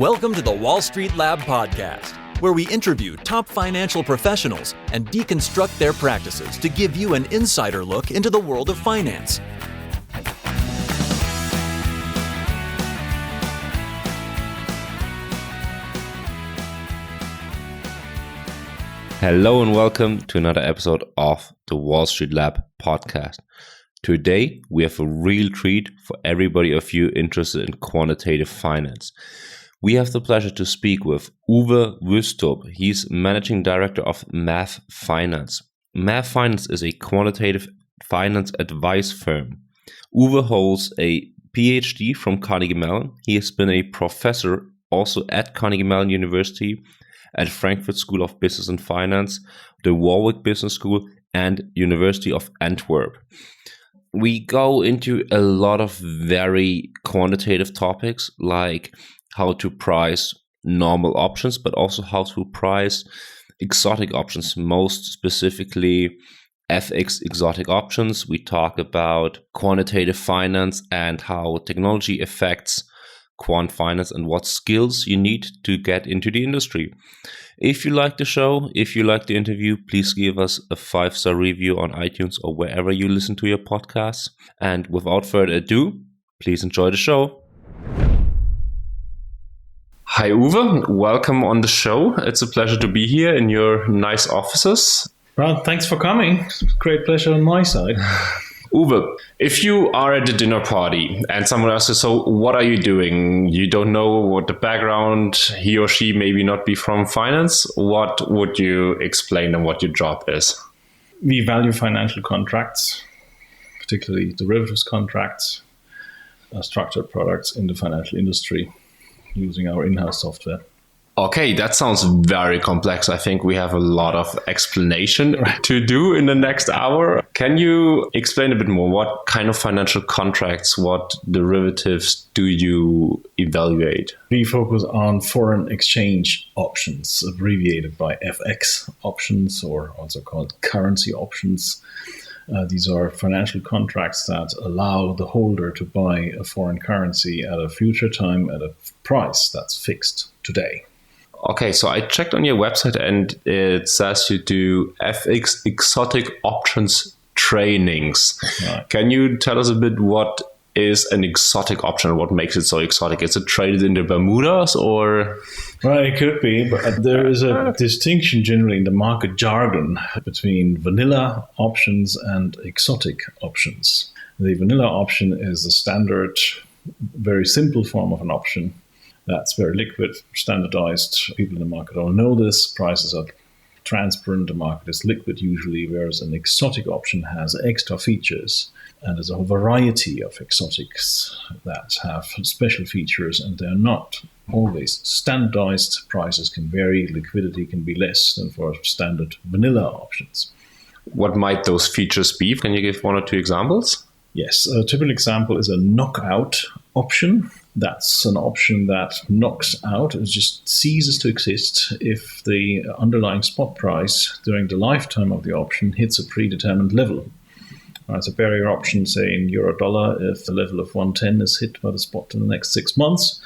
Welcome to the Wall Street Lab podcast, where we interview top financial professionals and deconstruct their practices to give you an insider look into the world of finance. Hello and welcome to another episode of the Wall Street Lab podcast. Today, we have a real treat for everybody of you interested in quantitative finance. We have the pleasure to speak with Uwe Wystup. He's Managing Director of MathFinance. MathFinance is a quantitative finance advice firm. Uwe holds a Ph.D. from Carnegie Mellon. He has been a professor also at Carnegie Mellon University, at Frankfurt School of Business and Finance, the Warwick Business School, and University of Antwerp. We go into a lot of very quantitative topics like how to price normal options, but also how to price exotic options, most specifically FX exotic options. We talk about quantitative finance and how technology affects quant finance and what skills you need to get into the industry. If you like the show, if you like the interview, please give us a 5-star review on iTunes or wherever you listen to your podcasts. And without further ado, please enjoy the show. Hi Uwe, welcome on the show. It's a pleasure to be here in your nice offices. Well, thanks for coming. Great pleasure on my side. Uwe, if you are at a dinner party and someone asks, so what are you doing? You don't know what the background, he or she maybe not be from finance. What would you explain and what your job is? We value financial contracts, particularly derivatives contracts, structured products in the financial industry using our in-house software. Okay, that sounds very complex. I think we have a lot of explanation to do in the next hour. Can you explain a bit more? What kind of financial contracts, what derivatives do you evaluate? We focus on foreign exchange options, abbreviated by FX options, or also called currency options. These are financial contracts that allow the holder to buy a foreign currency at a future time at a price that's fixed today. Okay, so I checked on your website and it says you do FX exotic options trainings. Right. Can you tell us a bit what is an exotic option? What makes it so exotic? Is it traded in the Bermudas or? Well, it could be, but there is a distinction generally in the market jargon between vanilla options and exotic options. The vanilla option is the standard, very simple form of an option. That's very liquid, standardized. People in the market all know this. Prices are transparent. The market is liquid usually, whereas an exotic option has extra features. And there's a variety of exotics that have special features, and they're not always standardized. Prices can vary. Liquidity can be less than for standard vanilla options. What might those features be? Can you give one or two examples? Yes, a typical example is a knockout option. That's an option that knocks out, it just ceases to exist if the underlying spot price during the lifetime of the option hits a predetermined level. It's a barrier option, say in euro dollar, if the level of 110 is hit by the spot in the next 6 months,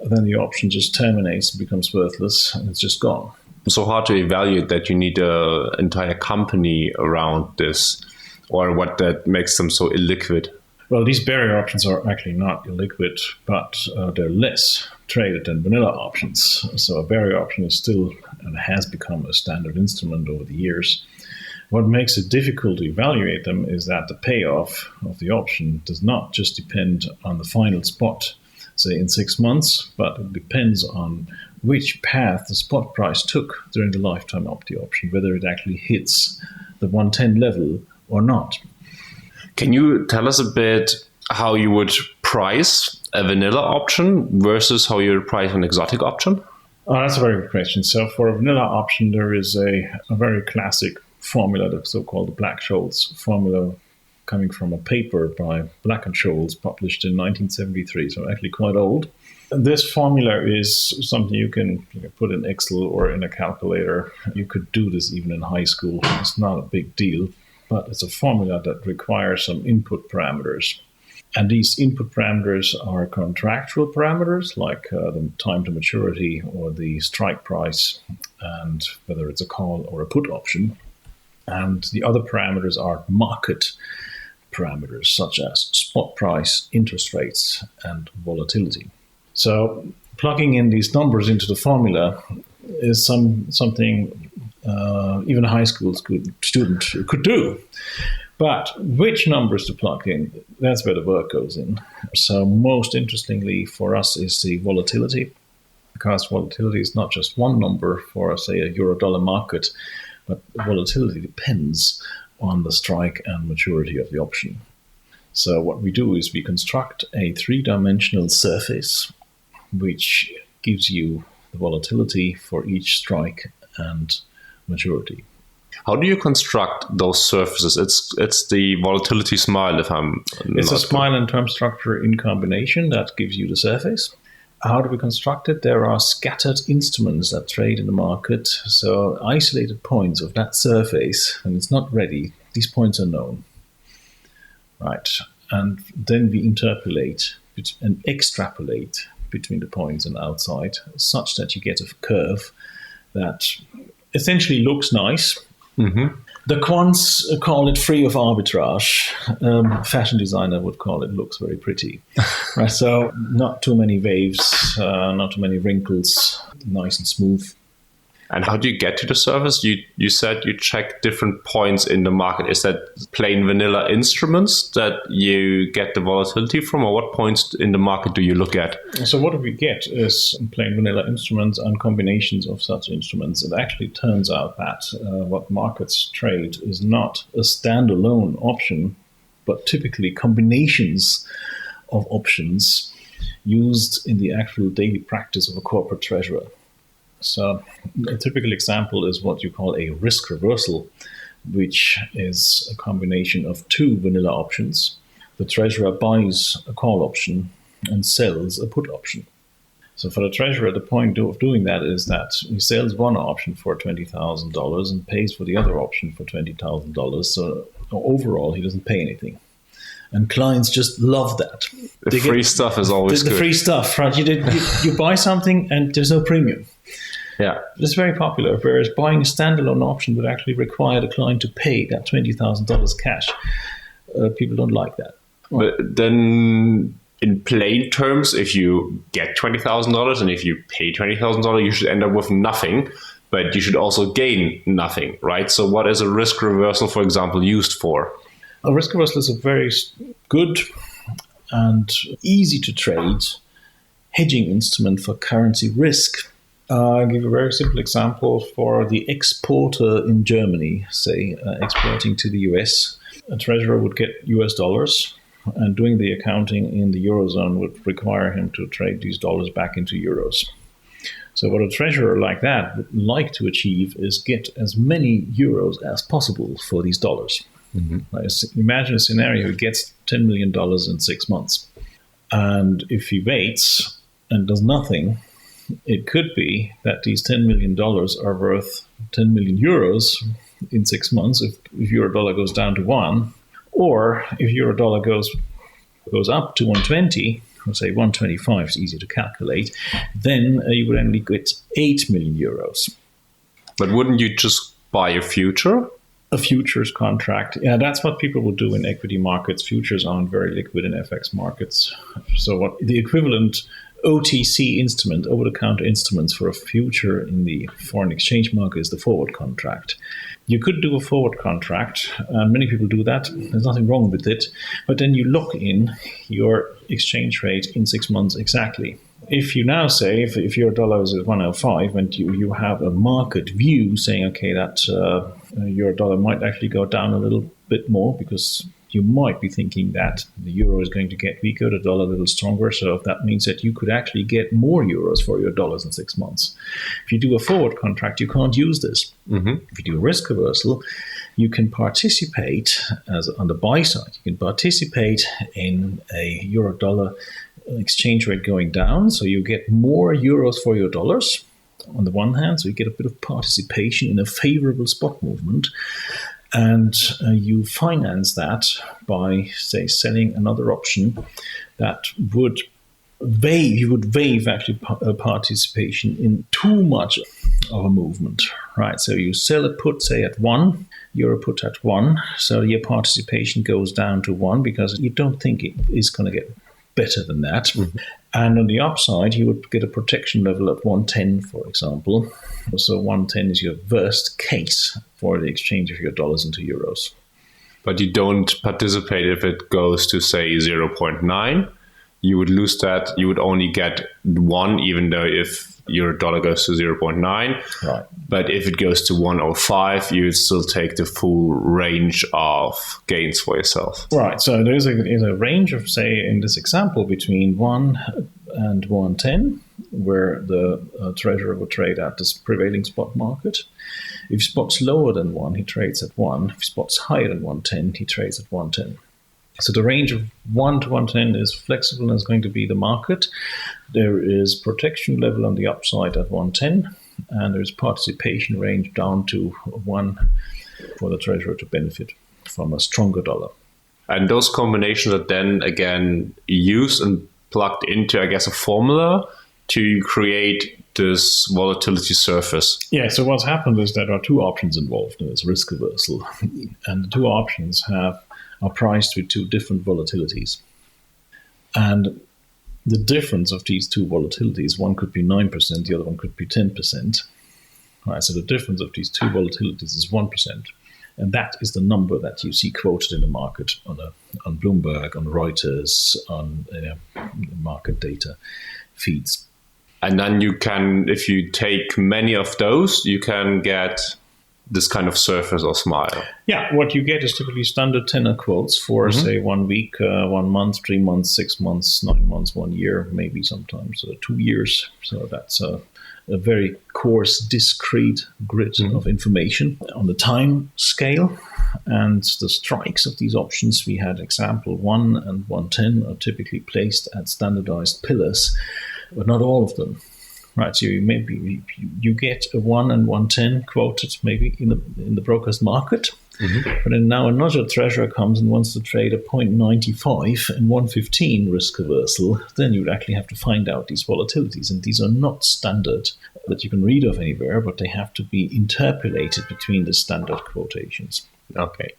then the option just terminates and becomes worthless and it's just gone. So hard to evaluate that you need an entire company around this, or what that makes them so illiquid? Well, these barrier options are actually not illiquid, but they're less traded than vanilla options. So a barrier option is still and has become a standard instrument over the years. What makes it difficult to evaluate them is that the payoff of the option does not just depend on the final spot, say in 6 months, but it depends on which path the spot price took during the lifetime of the option, whether it actually hits the 110 level or not. Can you tell us a bit how you would price a vanilla option versus how you would price an exotic option? Oh, that's a very good question. So for a vanilla option, there is a very classic formula, the so-called Black-Scholes formula, coming from a paper by Black and Scholes published in 1973, so actually quite old. This formula is something you can put in Excel or in a calculator. You could do this even in high school. It's not a big deal, but it's a formula that requires some input parameters. And these input parameters are contractual parameters, like the time to maturity or the strike price, and whether it's a call or a put option. And the other parameters are market parameters, such as spot price, interest rates, and volatility. So plugging in these numbers into the formula is something even a high school student could do. But which numbers to plug in, that's where the work goes in. So most interestingly for us is the volatility, because volatility is not just one number for, say, a euro-dollar market, but volatility depends on the strike and maturity of the option. So what we do is we construct a three-dimensional surface which gives you the volatility for each strike and maturity. How do you construct those surfaces? It's the volatility smile, if I'm It's a smile and term structure in combination that gives you the surface. How do we construct it? There are scattered instruments that trade in the market. So isolated points of that surface, and it's not ready. These points are known. Right. And then we interpolate and extrapolate between the points and outside, such that you get a curve that essentially looks nice. Mm-hmm. The quants call it free of arbitrage. Fashion designer would call it looks very pretty. Right, so not too many waves, not too many wrinkles, nice and smooth. And how do you get to the surface? You said you check different points in the market. Is that plain vanilla instruments that you get the volatility from, or what points in the market do you look at? So what we get is plain vanilla instruments and combinations of such instruments. It actually turns out that what markets trade is not a standalone option, but typically combinations of options used in the actual daily practice of a corporate treasurer. So a typical example is what you call a risk reversal, which is a combination of two vanilla options. The treasurer buys a call option and sells a put option. So for the treasurer, the point of doing that is that he sells one option for $20,000 and pays for the other option for $20,000. So overall, he doesn't pay anything. And clients just love that. The free stuff is always good. The free stuff, right? You buy something and there's no premium. Yeah, it's very popular, whereas buying a standalone option would actually require the client to pay that $20,000 cash. People don't like that. But then in plain terms, if you get $20,000 and if you pay $20,000, you should end up with nothing, but you should also gain nothing, right? So what is a risk reversal, for example, used for? A risk reversal is a very good and easy to trade hedging instrument for currency risk. I'll give a very simple example. For the exporter in Germany, say, exporting to the US, a treasurer would get US dollars, and doing the accounting in the Eurozone would require him to trade these dollars back into euros. So what a treasurer like that would like to achieve is get as many euros as possible for these dollars. Mm-hmm. Imagine a scenario, he gets $10 million in 6 months. And if he waits and does nothing, it could be that these $10 million are worth 10 million euros in 6 months if euro dollar goes down to 1, or if euro dollar goes up to 120, or say 125 is easy to calculate, then you would only get 8 million euros. But wouldn't you just buy a future? A futures contract. Yeah, that's what people will do in equity markets. Futures aren't very liquid in FX markets. So what the equivalent OTC instrument, over-the-counter instruments for a future in the foreign exchange market is the forward contract. You could do a forward contract, and many people do that. There's nothing wrong with it. But then you lock in your exchange rate in 6 months exactly. If you now say, if your dollar is at 105 and you have a market view saying, okay, that your dollar might actually go down a little bit more because you might be thinking that the euro is going to get weaker, the dollar a little stronger. So that means that you could actually get more euros for your dollars in 6 months. If you do a forward contract, you can't use this. Mm-hmm. If you do a risk reversal, you can participate as on the buy side. You can participate in a euro dollar exchange rate going down. So you get more euros for your dollars on the one hand. So you get a bit of participation in a favorable spot movement. And you finance that by, say, selling another option that would waive actually participation in too much of a movement, right? So you sell a put, say, at 1, you're a put at 1, so your participation goes down to 1 because you don't think it is going to get better than that. Mm-hmm. And on the upside, you would get a protection level at 110, for example. So 110 is your worst case for the exchange of your dollars into euros. But you don't participate if it goes to, say, 0.9. You would lose that. You would only get 1, even though if your dollar goes to 0.9. Right. But if it goes to 105, you would still take the full range of gains for yourself. Right. So there's a range of, say, in this example, between 1 and 110, where the treasurer would trade at this prevailing spot market. If spot's lower than 1, he trades at 1. If spot's higher than 110, he trades at 110. So the range of 1 to 110 is flexible and is going to be the market. There is protection level on the upside at 110, and there's participation range down to 1 for the treasurer to benefit from a stronger dollar. And those combinations are then again used and plugged into, I guess, a formula to create this volatility surface. Yeah, so what's happened is there are 2 options involved. There's risk reversal, and the 2 options are priced with 2 different volatilities. And the difference of these 2 volatilities, one could be 9%, the other one could be 10%. Right, so the difference of these 2 volatilities is 1%. And that is the number that you see quoted in the market on Bloomberg, on Reuters, on market data feeds. And then you can, if you take many of those, you can get this kind of surface or smile. Yeah, what you get is typically standard tenor quotes for, say, 1 week, 1 month, 3 months, 6 months, 9 months, 1 year, maybe sometimes 2 years. So that's a very coarse, discrete grid of information on the time scale. And the strikes of these options, we had example 1 and 110 are typically placed at standardized pillars, but not all of them. Right, so you get a 1 and 110 quoted maybe in the broker's market, but then now another treasurer comes and wants to trade a 0.95 and 115 risk reversal. Then you would actually have to find out these volatilities, and these are not standard that you can read of anywhere, but they have to be interpolated between the standard quotations. Okay.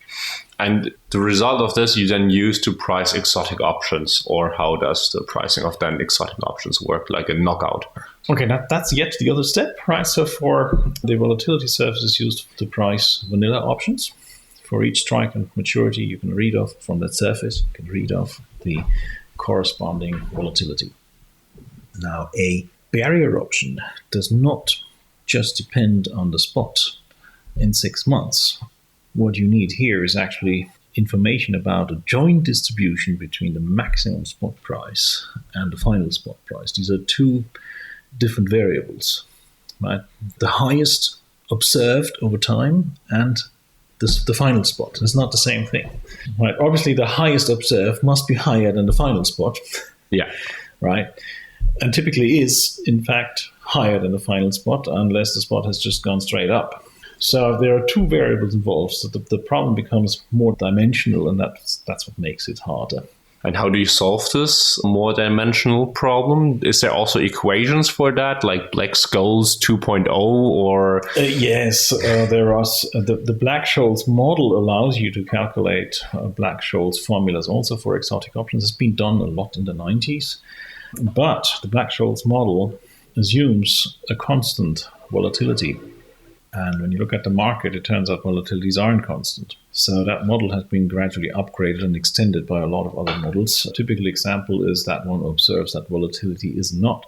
And the result of this you then use to price exotic options, or how does the pricing of then exotic options work, like a knockout? Okay, that's yet the other step, right? So for the volatility surface is used to price vanilla options. For each strike and maturity, you can read off from that surface, you can read off the corresponding volatility. Now, a barrier option does not just depend on the spot in 6 months. What you need here is actually information about a joint distribution between the maximum spot price and the final spot price. These are 2 different variables, right? The highest observed over time and the final spot. It's not the same thing, right? Obviously, the highest observed must be higher than the final spot. Yeah. Right? And typically is, in fact, higher than the final spot unless the spot has just gone straight up. So there are 2 variables involved. So the problem becomes more dimensional, and that's what makes it harder. And how do you solve this more dimensional problem? Is there also equations for that, like Black-Scholes 2.0 or? Yes, there are. The Black-Scholes model allows you to calculate Black-Scholes formulas also for exotic options. It's been done a lot in the 90s. But the Black-Scholes model assumes a constant volatility. And when you look at the market, it turns out volatilities aren't constant. So that model has been gradually upgraded and extended by a lot of other models. A typical example is that one observes that volatility is not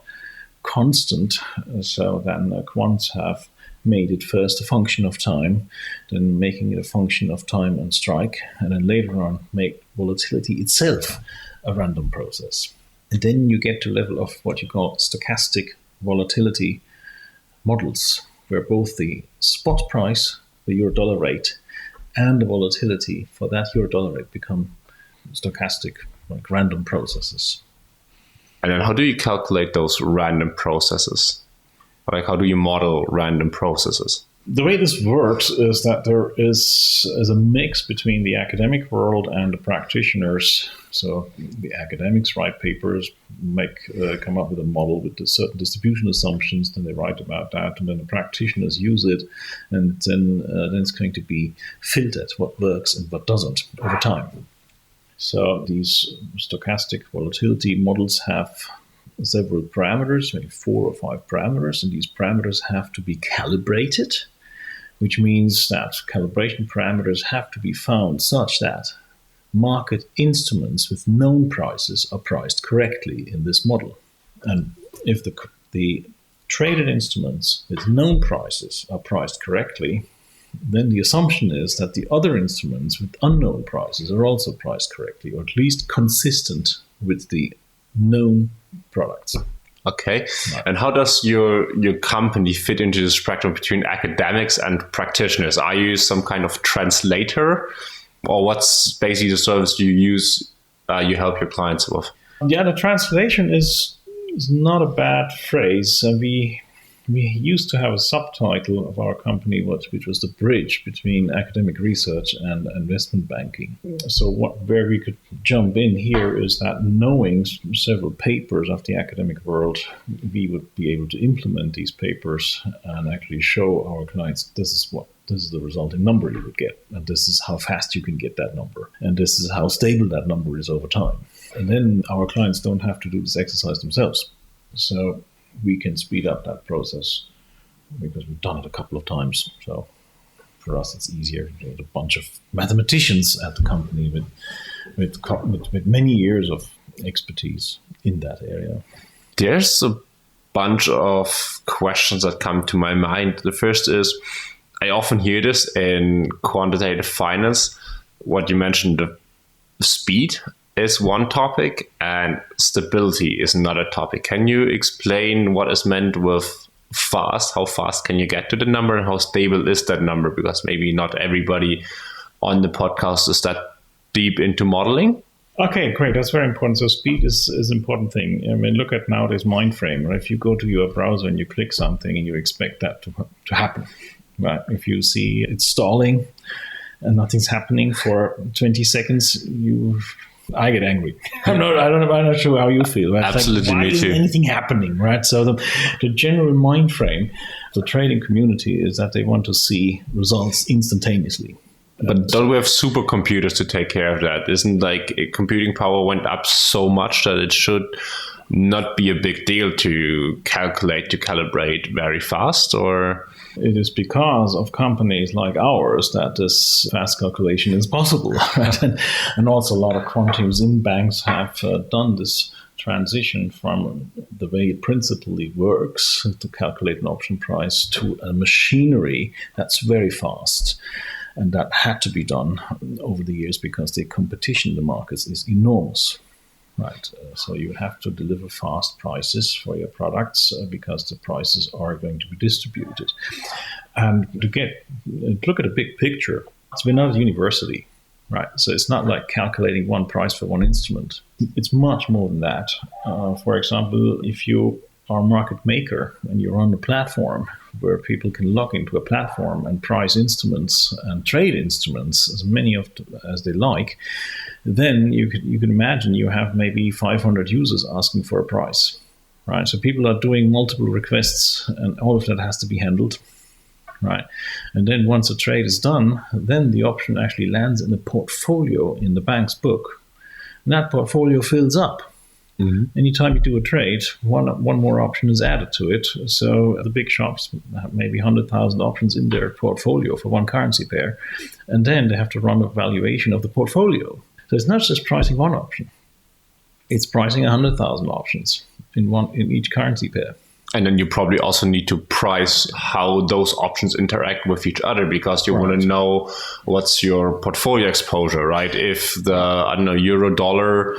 constant. So then quants have made it first a function of time, then making it a function of time and strike, and then later on make volatility itself a random process. And then you get to a level of what you call stochastic volatility models, where both the spot price, the euro-dollar rate, and the volatility for that euro-dollar rate become stochastic, like random processes. And then how do you calculate those random processes? Like, how do you model random processes? The way this works is that there is a mix between the academic world and the practitioners. So the academics write papers, come up with a model with certain distribution assumptions, then they write about that, and then the practitioners use it, and then it's going to be filtered what works and what doesn't over time. So these stochastic volatility models have several parameters, maybe 4 or 5 parameters, and these parameters have to be calibrated, which means that calibration parameters have to be found such that market instruments with known prices are priced correctly in this model. And if the traded instruments with known prices are priced correctly, then the assumption is that the other instruments with unknown prices are also priced correctly, or at least consistent with the known products. Okay. And how does your company fit into the spectrum between academics and practitioners? Are you some kind of translator, or what's basically the service you use, you help your clients with? Yeah, the translation is not a bad phrase. We used to have a subtitle of our company, which was the bridge between academic research and investment banking. So where we could jump in here is that knowing several papers of the academic world, we would be able to implement these papers and actually show our clients this is the resulting number you would get, and this is how fast you can get that number, and this is how stable that number is over time. And then our clients don't have to do this exercise themselves. So we can speed up that process because we've done it a couple of times. So for us, it's easier. There's a bunch of mathematicians at the company with many years of expertise in that area. There's a bunch of questions that come to my mind. The first is, I often hear this in quantitative finance, what you mentioned, the speed is one topic and stability is another topic. Can you explain what is meant with fast? How fast can you get to the number, and how stable is that number? Because maybe not everybody on the podcast is that deep into modeling. Okay, great. That's very important. So speed is an important thing. I mean, look at nowadays mind frame, right? If you go to your browser and you click something and you expect that to happen, right? If you see it's stalling and nothing's happening for 20 seconds, I get angry. I'm not sure how you feel. Right? Absolutely, like, why isn't anything happening, right? So the general mind frame, the trading community, is that they want to see results instantaneously. But don't we have supercomputers to take care of that? Isn't like computing power went up so much that it should not be a big deal to calibrate very fast? Or it is because of companies like ours that this fast calculation is possible, right? And also a lot of quantums in banks have done this transition from the way it principally works to calculate an option price to a machinery that's very fast. And that had to be done over the years because the competition in the markets is enormous. Right, so you have to deliver fast prices for your products because the prices are going to be distributed. And look at the big picture. We're not at university, right? So it's not like calculating one price for one instrument. It's much more than that. For example, if you are a market maker and you're on the platform where people can log into a platform and price instruments and trade instruments, as many as they like, then you can imagine you have maybe 500 users asking for a price, right? So people are doing multiple requests and all of that has to be handled, right? And then once a trade is done, then the option actually lands in a portfolio in the bank's book. And that portfolio fills up. Mm-hmm. Anytime you do a trade, one more option is added to it. So the big shops have maybe 100,000 options in their portfolio for one currency pair. And then they have to run a valuation of the portfolio. So it's not just pricing one option. It's pricing 100,000 options in each currency pair. And then you probably also need to price how those options interact with each other, because you want to know what's your portfolio exposure, right? If the, euro dollar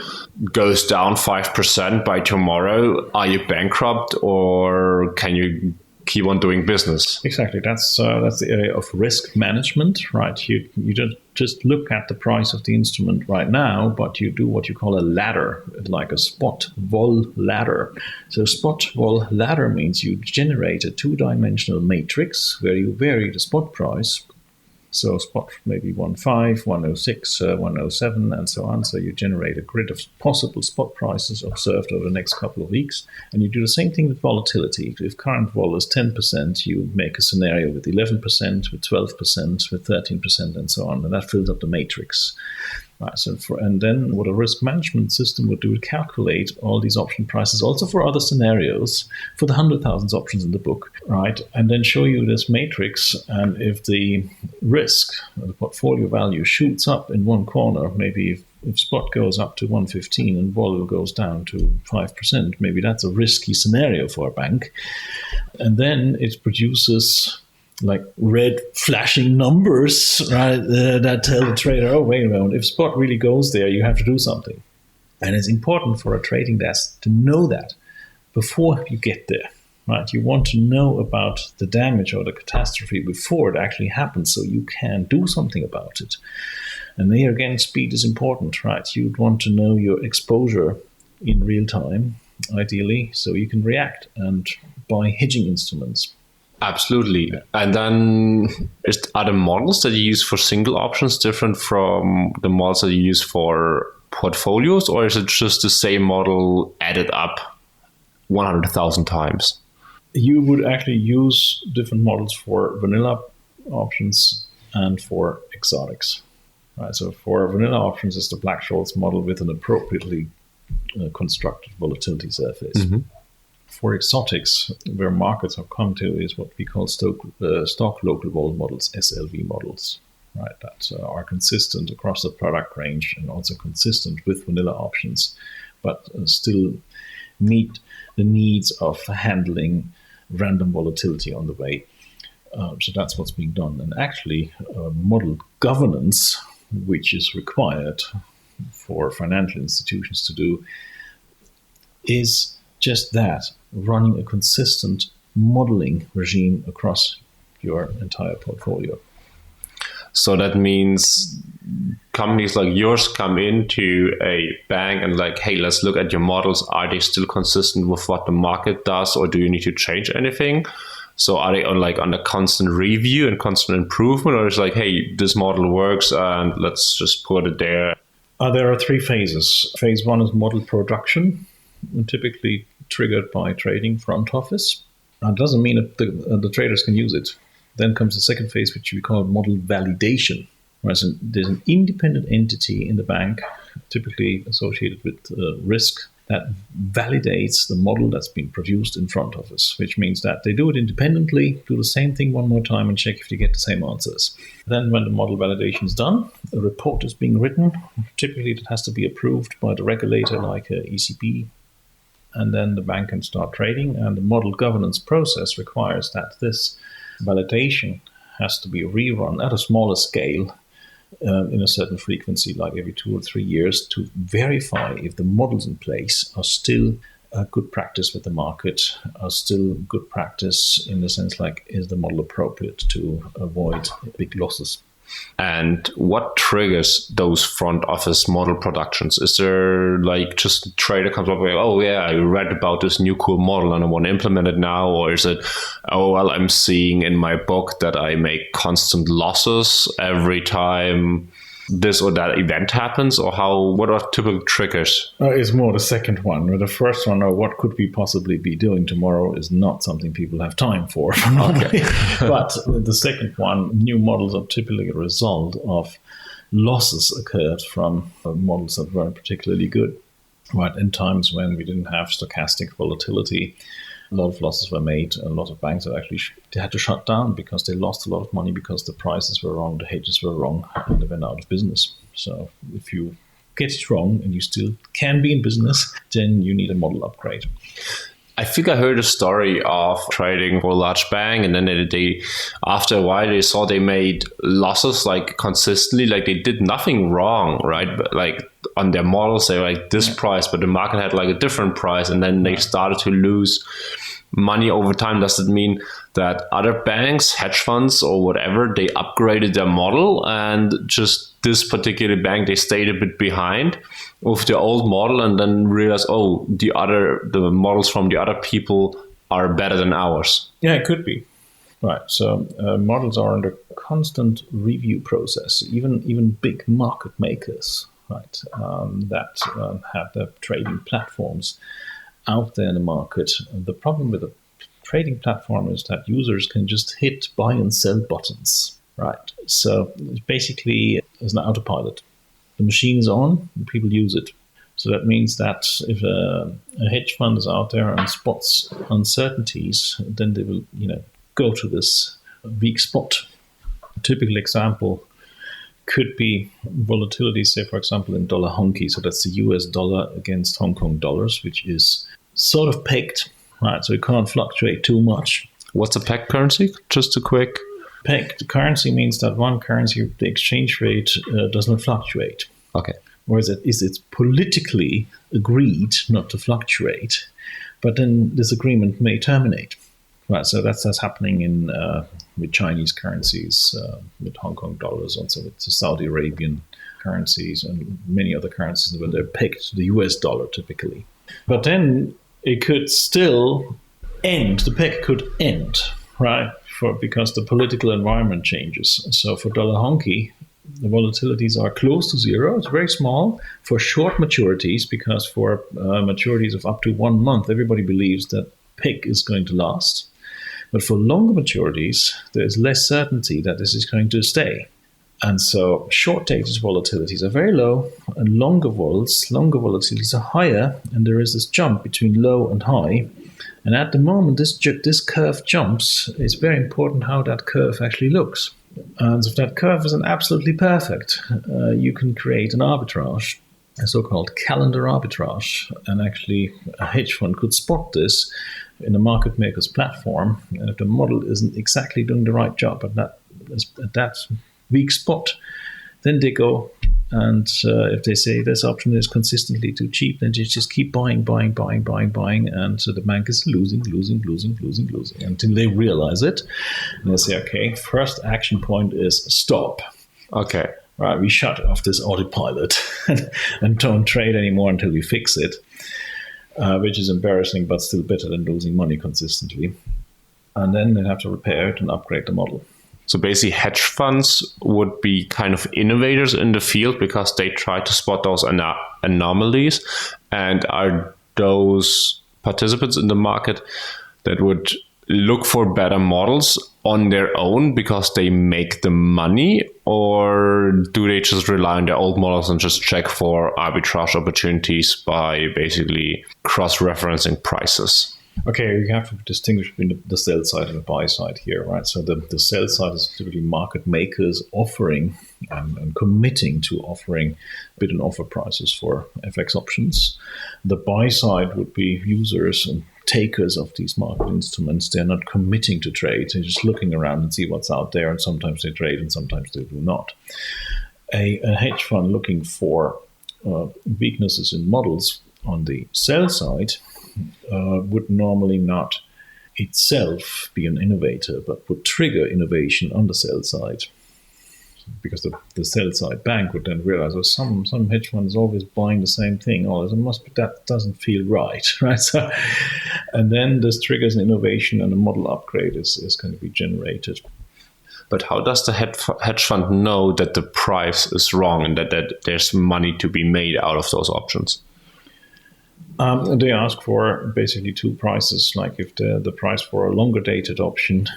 goes down 5% by tomorrow, are you bankrupt, or can you keep on doing business. Exactly. That's the area of risk management, right? You don't just look at the price of the instrument right now, but you do what you call a ladder, like a spot vol ladder. So spot vol ladder means you generate a two-dimensional matrix where you vary the spot price. So spot maybe 105, 106, 107, and so on. So you generate a grid of possible spot prices observed over the next couple of weeks. And you do the same thing with volatility. If current vol is 10%, you make a scenario with 11%, with 12%, with 13%, and so on. And that fills up the matrix. Right, and then what a risk management system would do would calculate all these option prices also for other scenarios, for the 100,000 options in the book, right? And then show you this matrix. And if the risk, the portfolio value shoots up in one corner, maybe if spot goes up to 115 and vol goes down to 5%, maybe that's a risky scenario for a bank. And then it produces like red flashing numbers, right, that tell the trader, oh, wait a moment, if spot really goes there, you have to do something. And it's important for a trading desk to know that before you get there, right? You want to know about the damage or the catastrophe before it actually happens so you can do something about it. And there again, speed is important, right? You'd want to know your exposure in real time, ideally, so you can react and buy hedging instruments. Absolutely. And then are the models that you use for single options different from the models that you use for portfolios, or is it just the same model added up 100,000 times? You would actually use different models for vanilla options and for exotics. Right? So for vanilla options, it's the Black-Scholes model with an appropriately constructed volatility surface. Mm-hmm. For exotics, where markets have come to is what we call stock local vol models, SLV models, right? That are consistent across the product range and also consistent with vanilla options, but still meet the needs of handling random volatility on the way. So that's what's being done. And actually, model governance, which is required for financial institutions to do, is just that, running a consistent modeling regime across your entire portfolio. So that means companies like yours come into a bank and like, hey, let's look at your models. Are they still consistent with what the market does, or do you need to change anything? So are they on a constant review and constant improvement, or is it like, hey, this model works and let's just put it there? There are three phases. Phase one is model production, typically triggered by trading front office. It doesn't mean that the traders can use it. Then comes the second phase, which we call model validation. Right? So there's an independent entity in the bank, typically associated with risk, that validates the model that's been produced in front office, which means that they do it independently, do the same thing one more time, and check if they get the same answers. Then when the model validation is done, a report is being written. Typically, it has to be approved by the regulator, like ECB, and then the bank can start trading. And the model governance process requires that this validation has to be rerun at a smaller scale in a certain frequency, like every 2 or 3 years, to verify if the models in place are still good practice with the market, are still good practice in the sense like, is the model appropriate to avoid big losses? And what triggers those front office model productions? Is there like just a trader comes up with, oh yeah, I read about this new cool model and I want to implement it now? Or is it, oh, well, I'm seeing in my book that I make constant losses every time this or that event happens? Or what are typical triggers? It's more the second one. The first one, or what could we possibly be doing tomorrow, is not something people have time for. Okay. But the second one, new models are typically a result of losses occurred from models that weren't particularly good. Right, in times when we didn't have stochastic volatility, a lot of losses were made. A lot of banks they had to shut down because they lost a lot of money because the prices were wrong, the hedges were wrong, and they went out of business. So if you get it wrong and you still can be in business, then you need a model upgrade. I think I heard a story of trading for a large bank, and then they after a while they saw they made losses like consistently, like they did nothing wrong, right? But like on their models, they were like this price, but the market had like a different price, and then they started to lose money over time. Does it mean that other banks, hedge funds or whatever, they upgraded their model, and just this particular bank, they stayed a bit behind with the old model and then realized, oh, the models from the other people are better than ours? Yeah, it could be. Right. So models are under constant review process. Even big market makers, right, that have their trading platforms out there in the market. The problem with a trading platform is that users can just hit buy and sell buttons, right? So basically, there's an autopilot. The machine is on, and people use it. So that means that if a hedge fund is out there and spots uncertainties, then they will, go to this weak spot. A typical example could be volatility, say, for example, in dollar honky. So that's the US dollar against Hong Kong dollars, which is sort of pegged, right? So it can't fluctuate too much. What's a pegged currency? Just a quick. Pegged currency means that one currency, the exchange rate doesn't fluctuate. Okay. Whereas it's politically agreed not to fluctuate, but then this agreement may terminate. Right, so that's happening in with Chinese currencies, with Hong Kong dollars, also with the Saudi Arabian currencies and many other currencies where they're pegged to the US dollar typically. But then it could still end. The peg could end, right? Because the political environment changes. So for dollar honky, the volatilities are close to zero. It's very small for short maturities, because for maturities of up to 1 month, everybody believes that peg is going to last. But for longer maturities, there's less certainty that this is going to stay. And so short-dated volatilities are very low, and longer volatilities are higher, and there is this jump between low and high. And at the moment, this curve jumps. It's very important how that curve actually looks. And if that curve isn't absolutely perfect, you can create an arbitrage, a so-called calendar arbitrage. And actually, a hedge fund could spot this in a market maker's platform. And if the model isn't exactly doing the right job at that weak spot, then they go, and if they say this option is consistently too cheap, then they just keep buying, and so the bank is losing until they realize it, and they say, okay, first action point is stop. Okay. Right, we shut off this autopilot and don't trade anymore until we fix it, which is embarrassing, but still better than losing money consistently. And then they have to repair it and upgrade the model. So basically, hedge funds would be kind of innovators in the field because they try to spot those anomalies. And are those participants in the market that would look for better models on their own because they make the money? Or do they just rely on their old models and just check for arbitrage opportunities by basically cross-referencing prices? Okay, you have to distinguish between the sell side and the buy side here, right? So the sell side is typically market makers offering and committing to offering bid and offer prices for FX options. The buy side would be users and takers of these market instruments. They're not committing to trade. They're just looking around and see what's out there, and sometimes they trade and sometimes they do not. A hedge fund looking for weaknesses in models on the sell side would normally not itself be an innovator, but would trigger innovation on the sell side. Because the sell side bank would then realize, well, some hedge fund is always buying the same thing. Oh, that doesn't feel right, right? So, and then this triggers an innovation, and a model upgrade is going to be generated. But how does the hedge fund know that the price is wrong and that there's money to be made out of those options? They ask for basically two prices. Like if the price for a longer dated option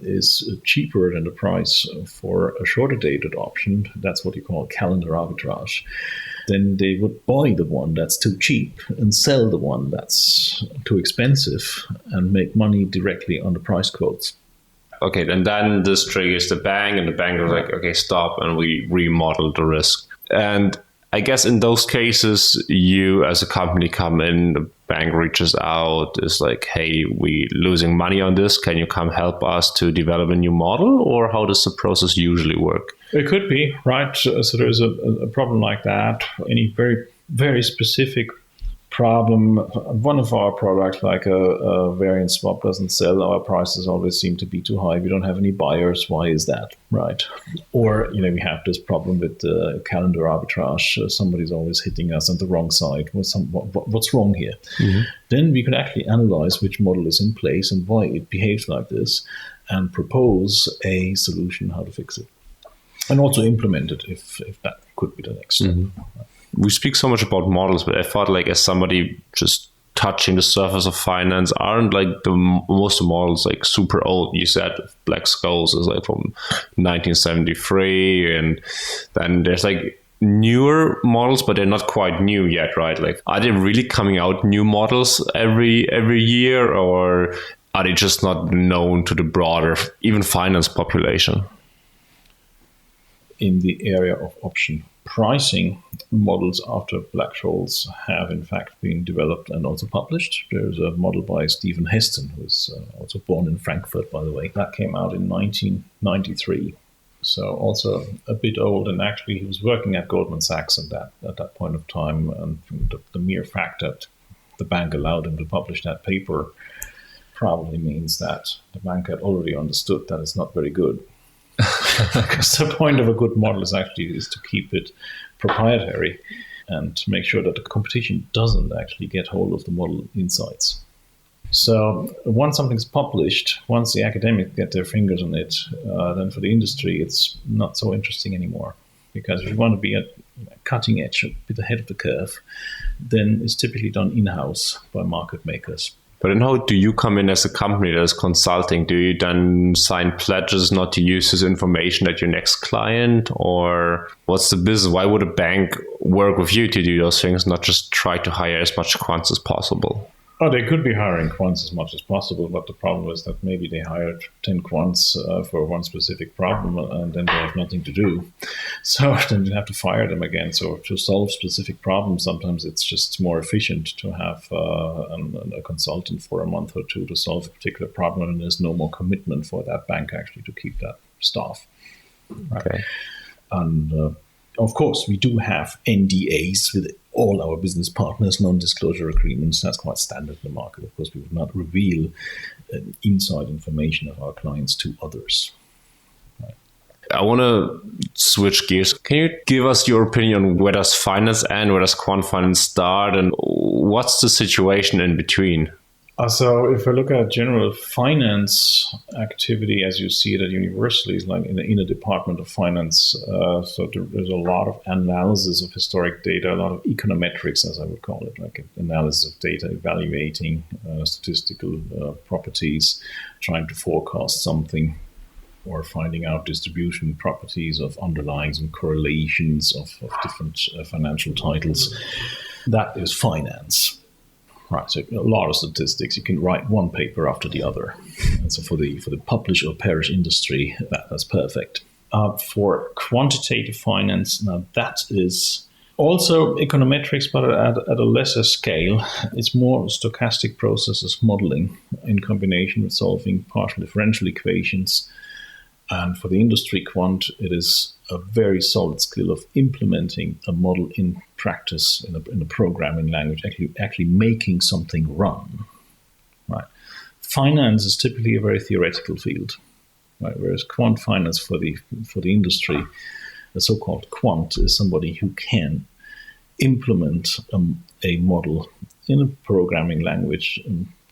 is cheaper than the price for a shorter dated option, that's what you call calendar arbitrage, then they would buy the one that's too cheap and sell the one that's too expensive and make money directly on the price quotes. Okay, and then this triggers the bank, and the bank is like, okay, stop, and we remodel the risk. And I guess in those cases, you as a company come in, the bank reaches out, is like, hey, we losing money on this. Can you come help us to develop a new model? Or how does the process usually work? It could be, right? So there's a problem like that. Any very, very specific problem. One of our products, like a variance swap, doesn't sell. Our prices always seem to be too high. We don't have any buyers. Why is that, right? Or, we have this problem with calendar arbitrage. Somebody's always hitting us on the wrong side. What's wrong here? Mm-hmm. Then we could actually analyze which model is in place and why it behaves like this, and propose a solution how to fix it. And also implement it if that could be the next step. Mm-hmm. We speak so much about models, but I thought, like, as somebody just touching the surface of finance, aren't like most of the models like super old? You said Black Skulls is like from 1973, and then there's like newer models, but they're not quite new yet, right? Like, are they really coming out new models every year, or are they just not known to the broader, even finance population? In the area of option pricing, models after Black-Scholes have in fact been developed and also published. There's a model by Stephen Heston, who's also born in Frankfurt, by the way. That came out in 1993. So also a bit old, and actually he was working at Goldman Sachs at that point of time. And the mere fact that the bank allowed him to publish that paper probably means that the bank had already understood that it's not very good. Because the point of a good model is to keep it proprietary and to make sure that the competition doesn't actually get hold of the model insights. So once something's published, once the academics get their fingers on it, then for the industry, it's not so interesting anymore. Because if you want to be at cutting edge, a bit ahead of the curve, then it's typically done in-house by market makers. But then how do you come in as a company that is consulting? Do you then sign pledges not to use this information at your next client? Or what's the business? Why would a bank work with you to do those things, not just try to hire as much quants as possible? Oh, they could be hiring quants as much as possible, but the problem is that maybe they hired 10 quants for one specific problem, and then they have nothing to do. So then you have to fire them again. So to solve specific problems, sometimes it's just more efficient to have a consultant for a month or two to solve a particular problem, and there's no more commitment for that bank actually to keep that staff. Right? Okay. And of course, we do have NDAs with all our business partners, non-disclosure agreements. That's quite standard in the market. Of course, we would not reveal inside information of our clients to others. Right. I want to switch gears. Can you give us your opinion on where does finance end, where does quant finance start, and what's the situation in between? So if I look at general finance activity as you see it at universities, like in a department of finance, so there's a lot of analysis of historic data, a lot of econometrics, as I would call it, like analysis of data, evaluating statistical properties, trying to forecast something, or finding out distribution properties of underlyings and correlations of different financial titles. That is finance. Right, so a lot of statistics. You can write one paper after the other, and so for the publish or perish industry, that's perfect. For quantitative finance, now that is also econometrics, but at a lesser scale. It's more stochastic processes modeling in combination with solving partial differential equations. And for the industry quant, it is a very solid skill of implementing a model in practice in a programming language, actually making something run. Right. Finance is typically a very theoretical field, right? Whereas quant finance for the industry, the so-called quant, is somebody who can implement a model in a programming language,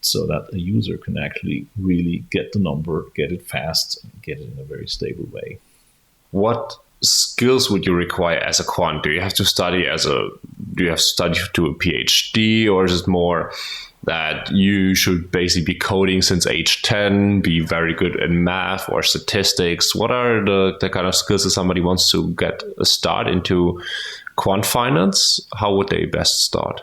so that a user can actually really get the number, get it fast, and get it in a very stable way. What skills would you require as a quant? Do you have to study to a Ph.D., or is it more that you should basically be coding since age 10, be very good in math or statistics? What are the kind of skills that somebody wants to get a start into quant finance? How would they best start?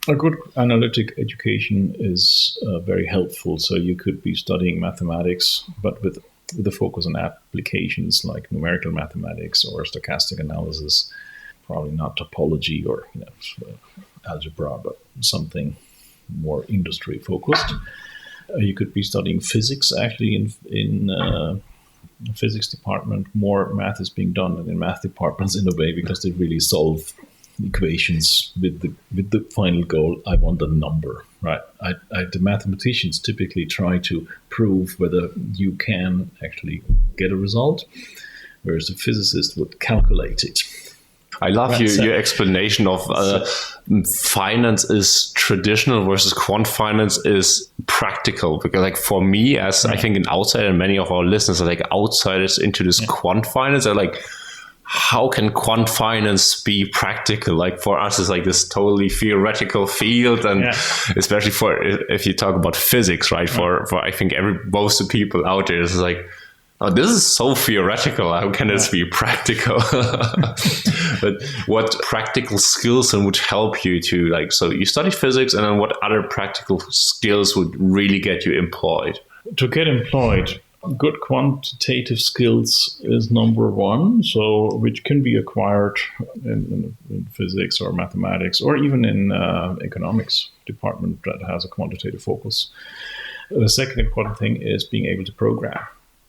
A good analytic education is very helpful. So you could be studying mathematics, but with a focus on applications like numerical mathematics or stochastic analysis, probably not topology or algebra, but something more industry focused. You could be studying physics actually in physics department, more math is being done than in math departments in a way, because they really solve equations with the final goal. I want a number, right? The mathematicians typically try to prove whether you can actually get a result, whereas the physicist would calculate it. I love your explanation of finance is traditional versus quant finance is practical, because like for me, as I think an outsider, and many of our listeners are like outsiders into this quant finance, they're like, how can quant finance be practical? Like for us, it's like this totally theoretical field, and especially for if you talk about physics, right? For I think most of the people out there is like, oh, this is so theoretical. How can this be practical? But what practical skills then would help you to like? So you study physics, and then what other practical skills would really get you employed? To get employed, good quantitative skills is number one, so which can be acquired in physics or mathematics, or even in economics department that has a quantitative focus. The second important thing is being able to program.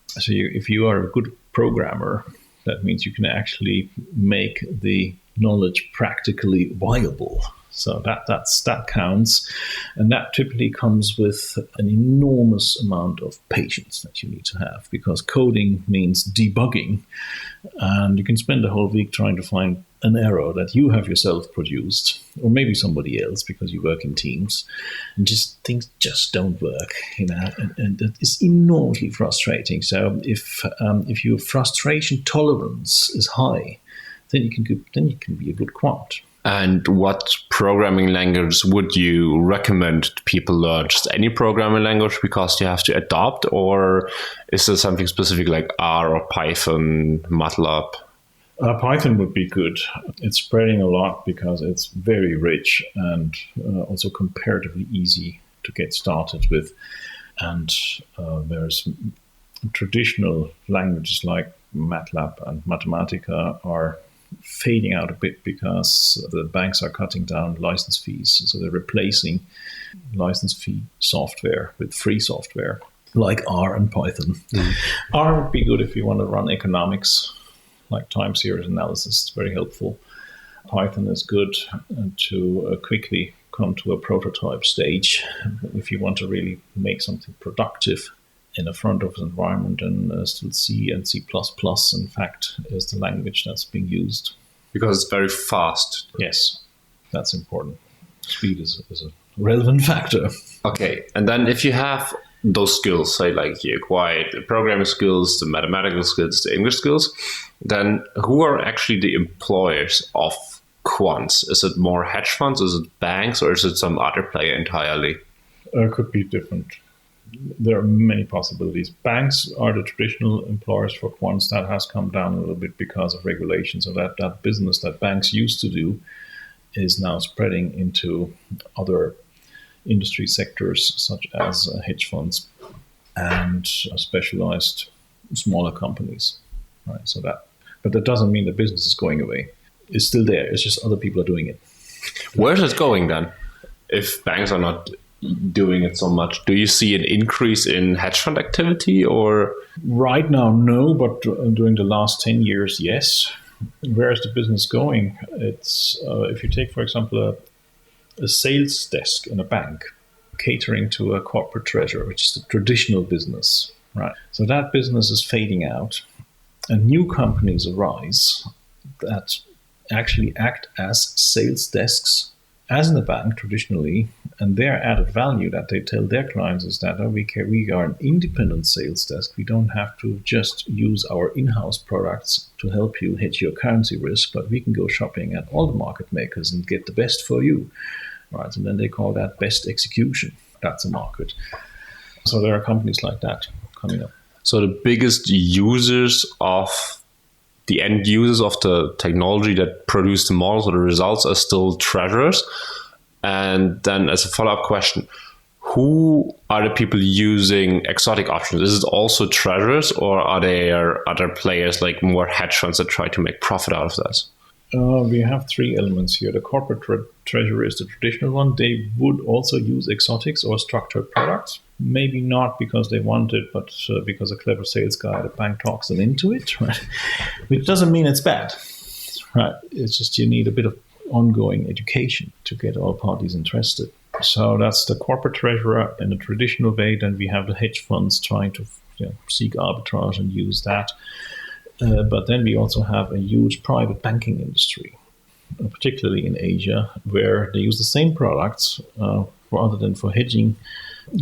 So if you are a good programmer, that means you can actually make the knowledge practically viable. So that counts. And that typically comes with an enormous amount of patience that you need to have, because coding means debugging. And you can spend the whole week trying to find an error that you have yourself produced, or maybe somebody else, because you work in teams, and things just don't work, and that is enormously frustrating. So if your frustration tolerance is high, then you can be a good quant. And what programming language would you recommend people learn? Just any programming language because you have to adopt, or is there something specific like R or Python, MATLAB? Python would be good. It's spreading a lot because it's very rich and also comparatively easy to get started with. And there's traditional languages like MATLAB and Mathematica are fading out a bit because the banks are cutting down license fees. So they're replacing license fee software with free software like R and Python. R would be good if you want to run economics, like time series analysis. It's very helpful. Python is good to quickly come to a prototype stage if you want to really make something productive in a front office environment. And still C and C++, in fact, is the language that's being used. Because it's very fast. Yes, that's important. Speed is a relevant factor. Okay, and then if you have those skills, say like you acquired the programming skills, the mathematical skills, the English skills, then who are actually the employers of quants? Is it more hedge funds, is it banks, or is it some other player entirely? It could be different. There are many possibilities. Banks are the traditional employers for quants. That has come down a little bit because of regulation. So that business that banks used to do is now spreading into other industry sectors, such as hedge funds and specialized smaller companies. Right. But that doesn't mean the business is going away. It's still there. It's just other people are doing it. Where's it going then? If banks are not doing it so much, do you see an increase in hedge fund activity, or? Right now, no, but during the last 10 years, yes. Where is the business going? It's if you take, for example, a sales desk in a bank catering to a corporate treasurer, which is the traditional business, right? So that business is fading out, and new companies arise that actually act as sales desks, as in the bank traditionally, and their added value that they tell their clients is that we are an independent sales desk. We don't have to just use our in-house products to help you hedge your currency risk, but we can go shopping at all the market makers and get the best for you. Right, and then they call that best execution. That's a market. So there are companies like that coming up. So the biggest users of the end users of the technology that produce the models or the results are still treasurers. And then as a follow-up question, who are the people using exotic options? Is it also treasurers, or are there other players like more hedge funds that try to make profit out of that? We have three elements here. The corporate treasurer is the traditional one. They would also use exotics or structured products. Maybe not because they want it, but because a clever sales guy at a bank talks them into it, right? Which doesn't mean it's bad, right? It's just you need a bit of ongoing education to get all parties interested. So that's the corporate treasurer in a traditional way. Then we have the hedge funds trying to seek arbitrage and use that. But then we also have a huge private banking industry, particularly in Asia, where they use the same products rather than for hedging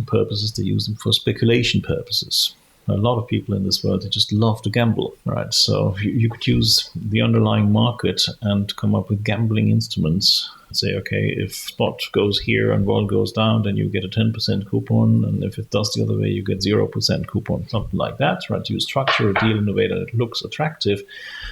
purposes. They use them for speculation purposes. A lot of people in this world, they just love to gamble, right? So you could use the underlying market and come up with gambling instruments. Say, okay, if spot goes here and vol goes down, then you get a 10% coupon. And if it does the other way, you get 0% coupon, something like that, right? You structure a deal in a way that it looks attractive.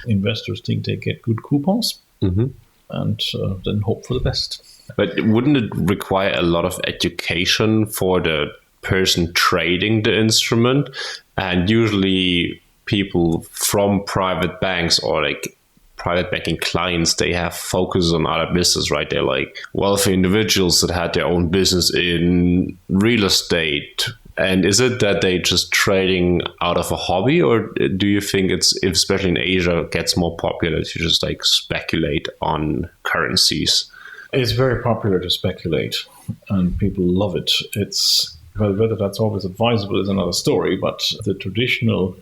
Investors think they get good coupons and then hope for the best. But wouldn't it require a lot of education for the person trading the instrument? And usually people from private banks or like private banking clients, they have focus on other business, right? They're like wealthy individuals that had their own business in real estate. And is it that they just trading out of a hobby, or do you think it's, especially in Asia, gets more popular to just like speculate on currencies? It's very popular to speculate, and people love it. Well, whether that's always advisable is another story, but the traditional,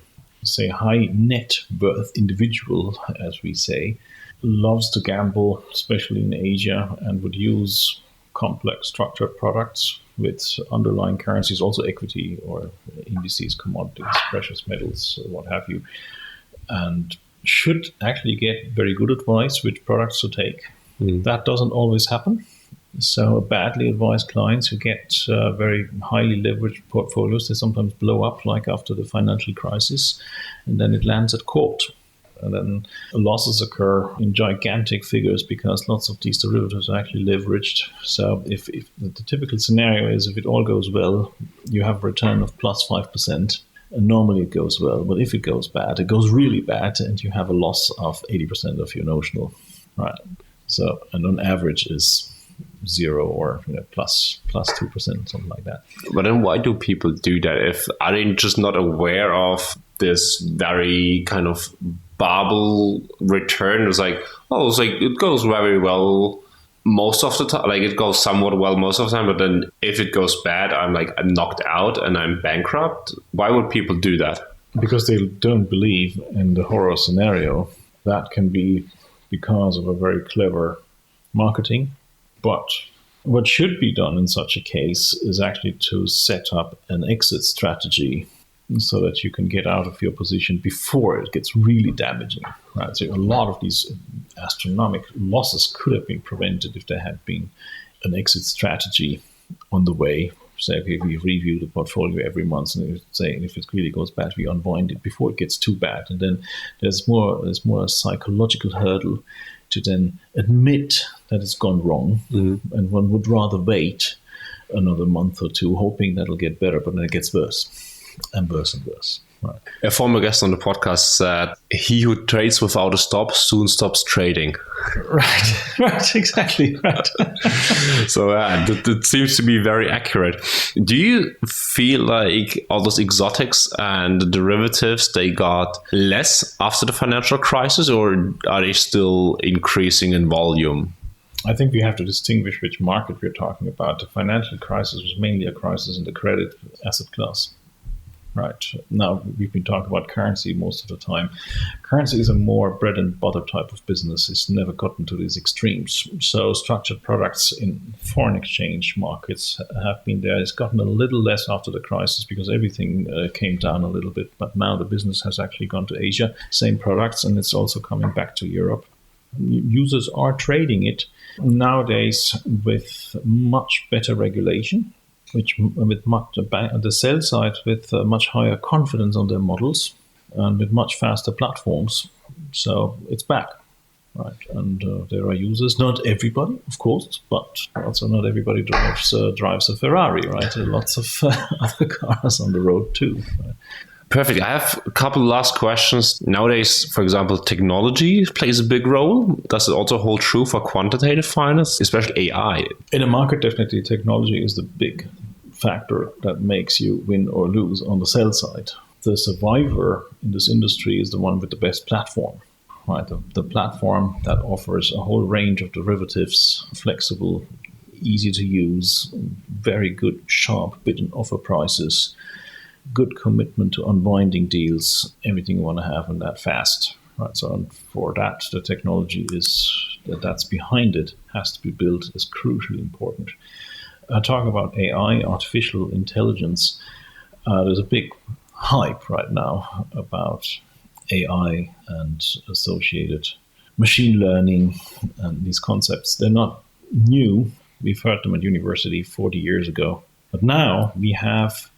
say, high net worth individual, as we say, loves to gamble, especially in Asia, and would use complex structured products with underlying currencies, also equity or indices, commodities, precious metals, what have you, and should actually get very good advice which products to take. That doesn't always happen. So badly advised clients who get very highly leveraged portfolios, they sometimes blow up, like after the financial crisis, and then it lands at court. And then losses occur in gigantic figures because lots of these derivatives are actually leveraged. So if the typical scenario is if it all goes well, you have a return of plus 5%. And normally it goes well, but if it goes bad, it goes really bad, and you have a loss of 80% of your notional, right? So, and on average is 0 or plus 2%, something like that. But then why do people do that? Are they just not aware of this very kind of bubble return? It's like, it goes very well most of the time. Like it goes somewhat well most of the time, but then if it goes bad, I'm knocked out and I'm bankrupt. Why would people do that? Because they don't believe in the horror scenario. That can be because of a very clever marketing. But what should be done in such a case is actually to set up an exit strategy so that you can get out of your position before it gets really damaging. Right? So a lot of these astronomical losses could have been prevented if there had been an exit strategy on the way. Say, okay, we review the portfolio every month, and say if it really goes bad, we unwind it before it gets too bad. And then there's more a psychological hurdle to then admit that it's gone wrong, and one would rather wait another month or two, hoping that'll get better, but then it gets worse and worse and worse. Right. A former guest on the podcast said, "He who trades without a stop soon stops trading." Right, exactly, right. So that seems to be very accurate. Do you feel like all those exotics and the derivatives, they got less after the financial crisis, or are they still increasing in volume? I think we have to distinguish which market we're talking about. The financial crisis was mainly a crisis in the credit asset class. Right. Now, we've been talking about currency most of the time. Currency is a more bread and butter type of business. It's never gotten to these extremes. So structured products in foreign exchange markets have been there. It's gotten a little less after the crisis because everything came down a little bit. But now the business has actually gone to Asia, same products, and it's also coming back to Europe. Users are trading it nowadays with much better regulation, which with the sell side with much higher confidence on their models and with much faster platforms. So it's back, right? And there are users, not everybody, of course, but also not everybody drives a Ferrari, right? There are lots of other cars on the road too. Right? Perfect. I have a couple last questions. Nowadays, for example, technology plays a big role. Does it also hold true for quantitative finance, especially AI? In a market, definitely technology is the big factor that makes you win or lose on the sell side. The survivor in this industry is the one with the best platform, right? The platform that offers a whole range of derivatives, flexible, easy to use, very good, sharp bid and offer prices, good commitment to unwinding deals, everything you want to have, and that fast. Right, so for that, the technology that's behind it has to be built is crucially important. Talk about AI, artificial intelligence. There's a big hype right now about AI and associated machine learning and these concepts. They're not new. We've heard them at university 40 years ago. But now we have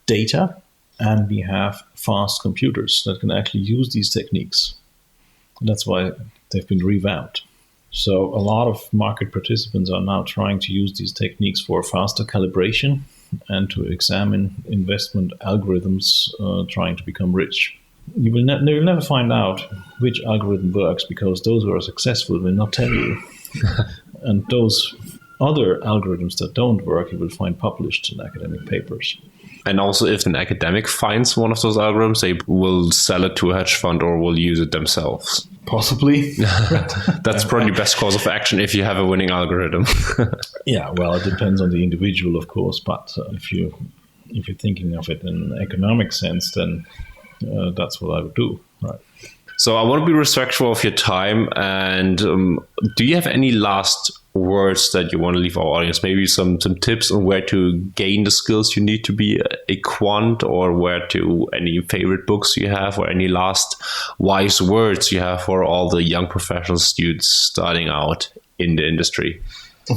data and we have fast computers that can actually use these techniques. And that's why they've been revamped. So a lot of market participants are now trying to use these techniques for faster calibration and to examine investment algorithms trying to become rich. You'll never find out which algorithm works because those who are successful will not tell you. And those other algorithms that don't work, you will find published in academic papers. And also, if an academic finds one of those algorithms, they will sell it to a hedge fund or will use it themselves. Possibly. That's probably the best course of action if you have a winning algorithm. Yeah, well, it depends on the individual, of course. But if you're thinking of it in an economic sense, then that's what I would do. Right. So I want to be respectful of your time. And do you have any last words that you want to leave our audience? Maybe some tips on where to gain the skills you need to be a quant, or any favorite books you have, or any last wise words you have for all the young professional students starting out in the industry?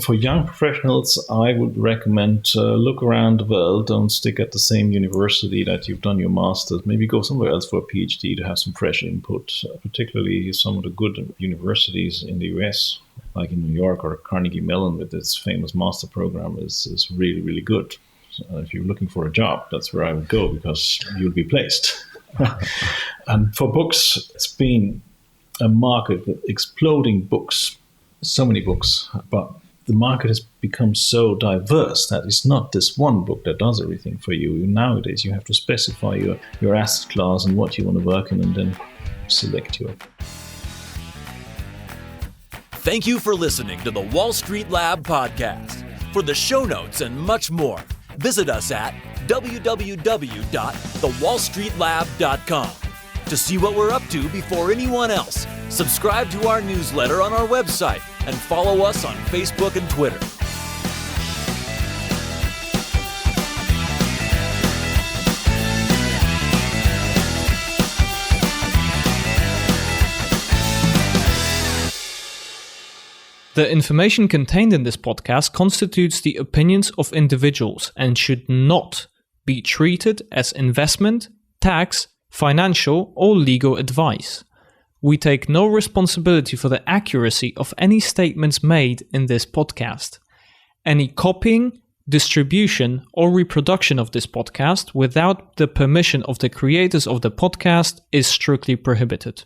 For young professionals, I would recommend look around the world. Don't stick at the same university that you've done your master's. Maybe go somewhere else for a Ph.D. to have some fresh input, particularly some of the good universities in the US, like in New York, or Carnegie Mellon with its famous master program is really, really good. So if you're looking for a job, that's where I would go because you'll be placed. And for books, it's been a market with exploding books, so many books, but the market has become so diverse that it's not this one book that does everything for you. Nowadays, you have to specify your asset class and what you want to work in, and then select your. Thank you for listening to the Wall Street Lab podcast. For the show notes and much more, visit us at www.thewallstreetlab.com. To see what we're up to before anyone else, subscribe to our newsletter on our website and follow us on Facebook and Twitter. The information contained in this podcast constitutes the opinions of individuals and should not be treated as investment, tax, financial, or legal advice. We take no responsibility for the accuracy of any statements made in this podcast. Any copying, distribution, or reproduction of this podcast without the permission of the creators of the podcast is strictly prohibited.